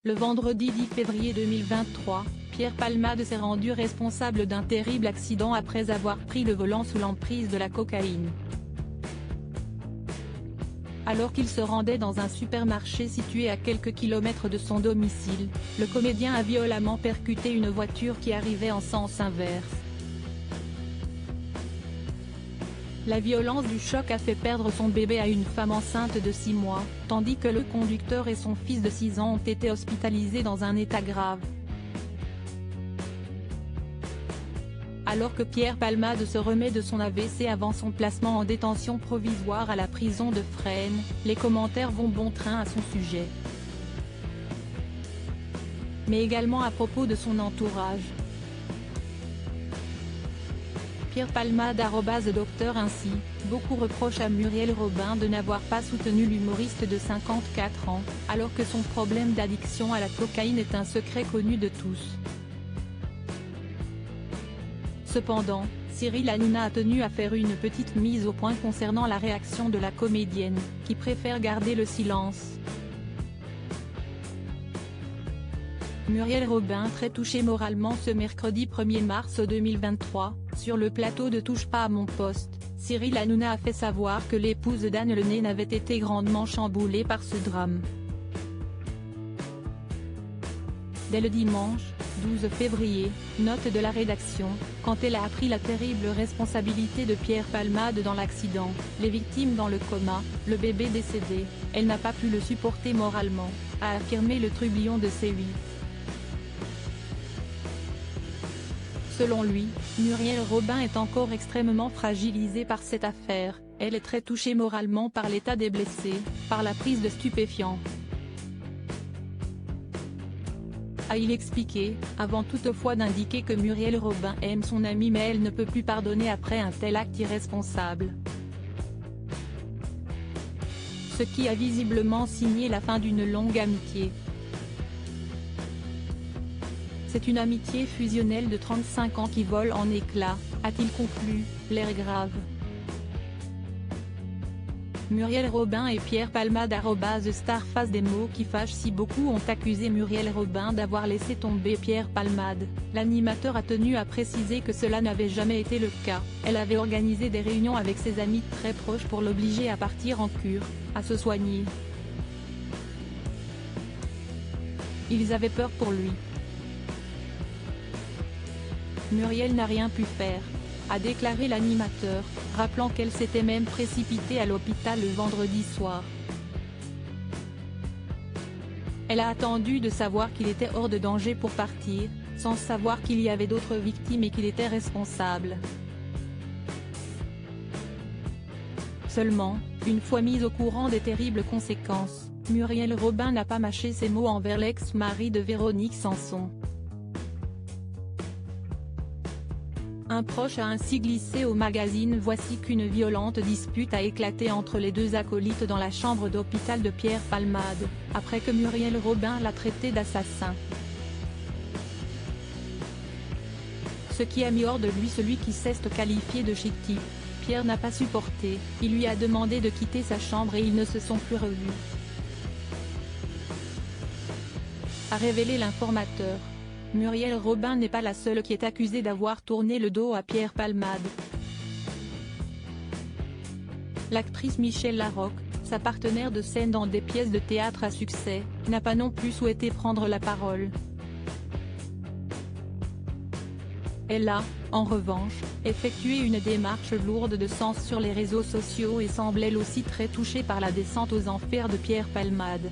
Le vendredi 10 février 2023, Pierre Palmade s'est rendu responsable d'un terrible accident après avoir pris le volant sous l'emprise de la cocaïne. Alors qu'il se rendait dans un supermarché situé à quelques kilomètres de son domicile, le comédien a violemment percuté une voiture qui arrivait en sens inverse. La violence du choc a fait perdre son bébé à une femme enceinte de 6 mois, tandis que le conducteur et son fils de 6 ans ont été hospitalisés dans un état grave. Alors que Pierre Palmade se remet de son AVC avant son placement en détention provisoire à la prison de Fresnes, les commentaires vont bon train à son sujet. Mais également à propos de son entourage. Pierre Palmade @docteur Ainsi, beaucoup reprochent à Muriel Robin de n'avoir pas soutenu l'humoriste de 54 ans, alors que son problème d'addiction à la cocaïne est un secret connu de tous. Cependant, Cyril Hanouna a tenu à faire une petite mise au point concernant la réaction de la comédienne, qui préfère garder le silence. Muriel Robin très touchée moralement ce mercredi 1er mars 2023, sur le plateau de Touche pas à mon poste, Cyril Hanouna a fait savoir que l'épouse d'Anne Lenné n'avait été grandement chamboulée par ce drame. Dès le dimanche, 12 février, note de la rédaction, quand elle a appris la terrible responsabilité de Pierre Palmade dans l'accident, les victimes dans le coma, le bébé décédé, elle n'a pas pu le supporter moralement, a affirmé le trublion de C8. Selon lui, Muriel Robin est encore extrêmement fragilisée par cette affaire, elle est très touchée moralement par l'état des blessés, par la prise de stupéfiants. A-t-il expliqué, avant toutefois d'indiquer que Muriel Robin aime son amie mais elle ne peut plus pardonner après un tel acte irresponsable. Ce qui a visiblement signé la fin d'une longue amitié. C'est une amitié fusionnelle de 35 ans qui vole en éclats, a-t-il conclu, l'air grave. Muriel Robin et Pierre Palmade @starface des mots qui fâchent. Si beaucoup ont accusé Muriel Robin d'avoir laissé tomber Pierre Palmade, l'animateur a tenu à préciser que cela n'avait jamais été le cas, elle avait organisé des réunions avec ses amis très proches pour l'obliger à partir en cure, à se soigner. Ils avaient peur pour lui. Muriel n'a rien pu faire, a déclaré l'animateur, rappelant qu'elle s'était même précipitée à l'hôpital le vendredi soir. Elle a attendu de savoir qu'il était hors de danger pour partir, sans savoir qu'il y avait d'autres victimes et qu'il était responsable. Seulement, une fois mise au courant des terribles conséquences, Muriel Robin n'a pas mâché ses mots envers l'ex-mari de Véronique Sanson. Un proche a ainsi glissé au magazine Voici qu'une violente dispute a éclaté entre les deux acolytes dans la chambre d'hôpital de Pierre Palmade, après que Muriel Robin l'a traité d'assassin. Ce qui a mis hors de lui celui qui s'est qualifié de chic type. Pierre n'a pas supporté, il lui a demandé de quitter sa chambre et ils ne se sont plus revus. A révélé l'informateur. Muriel Robin n'est pas la seule qui est accusée d'avoir tourné le dos à Pierre Palmade. L'actrice Michèle Larocque, sa partenaire de scène dans des pièces de théâtre à succès, n'a pas non plus souhaité prendre la parole. Elle a, en revanche, effectué une démarche lourde de sens sur les réseaux sociaux et semble elle aussi très touchée par la descente aux enfers de Pierre Palmade.